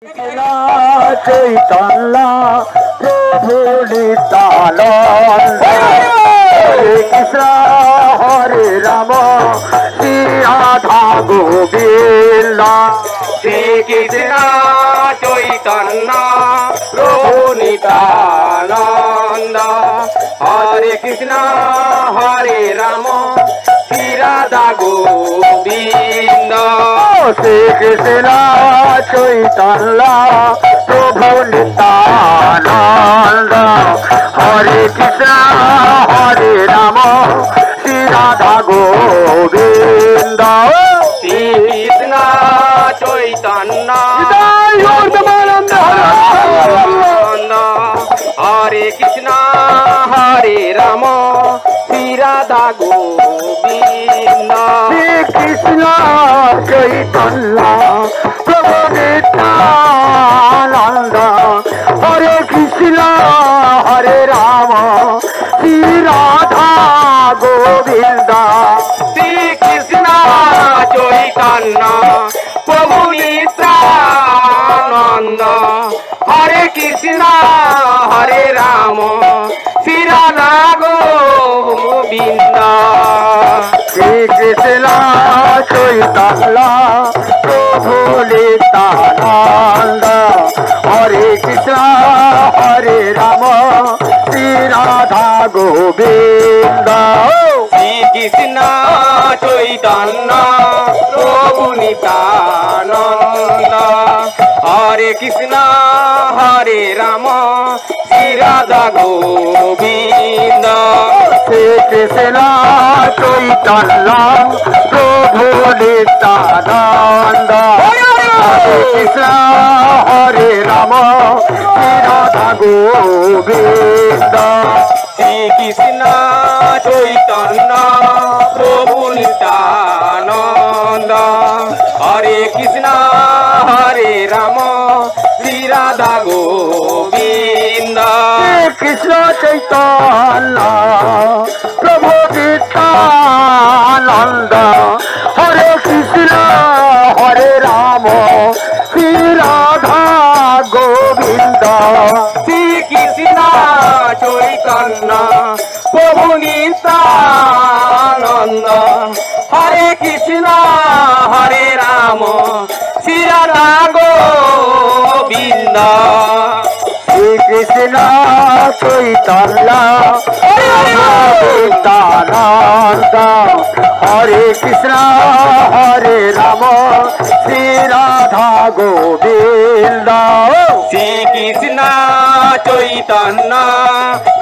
चैतन्य प्रभु नित्यानंद हरे कृष्ण हरे राम श्री राधा गोविंद श्री कृष्ण चैतन्य प्रभु नित्यानंद हरे कृष्ण हरे राम श्री राधा गोविंद श्री कृष्ण चैतन्य प्रभु नित्यानंद हरे कृष्ण हरे राम श्री राधा गोविंद श्री कृष्ण चैतन्य हरे कृष्ण हरे राम श्री राधा गोविंद श्री कृष्ण चैतन्य प्रभु नित्यानंद हरे कृष्ण हरे राम श्री राधा गोविंद श्री कृष्ण चैतन्य प्रभु नित्यानंद हरे कृष्ण हरे राम श्री राधा गोविंद श्री कृष्ण चैतन्य प्रभु नित्यानंद हरे कृष्ण हरे राम श्री राधा गोविंद श्री कृष्ण चैतन्य प्रभु नित्यानंद हरे कृष्ण हरे राम श्री राधा गोविंद श्री कृष्ण चैतन्य प्रभु नित्यानंद हरे कृष्ण हरे राम श्री राधा गोविंद श्री कृष्ण चैतन्य प्रभु नित्यानंद हरे कृष्ण हरे राम श्री राधा गोविंद कृष्ण चैतन्य प्रभु नित्यानंद हरे कृष्ण हरे राम श्री राधा गोविंद श्री कृष्ण चैतन्य प्रभु नित्यानंद हरे कृष्ण हरे राम श्री राधा गोविंद श्री कृष्ण चैतन्य नित्यानंद हरे कृष्ण हरे राम श्री राधा गोविंद श्री कृष्ण चैतन्य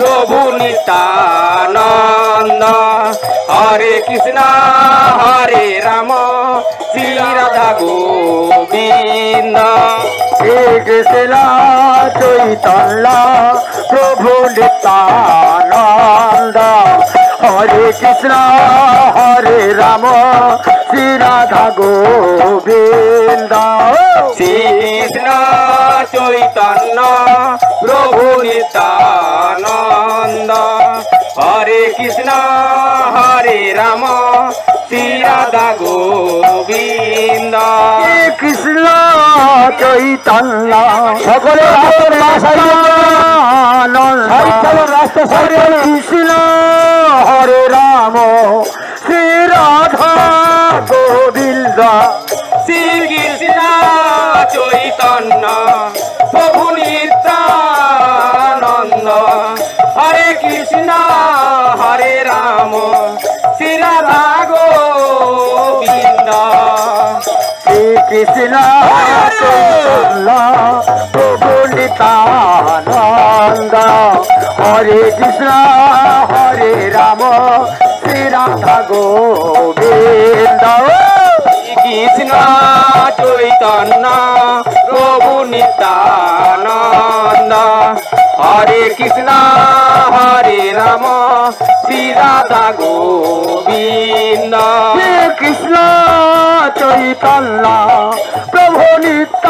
प्रभु नित्यानंद हरे कृष्ण हरे राम श्री राधा गोविंद श्री कृष्ण चैतन्य प्रभु नित्यानंद हरे कृष्ण हरे राम श्री राधा गोविंद श्री कृष्ण चैतन्य प्रभु नित्यानंद हरे कृष्ण हरे राम श्री राधा गोविंद कृष्ण चैतन्य সকলে হরে কৃষ্ণ হরে রাম শ্রী রাধা গোবিন্দ শ্রী কৃষ্ণ চৈতন্য প্রভু নিত্যানন্দ হরে কৃষ্ণ হরে রাম শ্রী রাধা গোবিন্দ শ্রী কৃষ্ণ চৈতন্য প্রভু নিত্যানন্দ হরে কৃষ্ণ হরে রাম শ্রী রাধা গোবিন্দ কৃষ্ণ চৈতন্য প্রভু নিত্যানন্দ হরে কৃষ্ণ হরে রাম শ্রী রাধা গোবিন্দ কৃষ্ণ চৈতন্য প্রভু নিত্য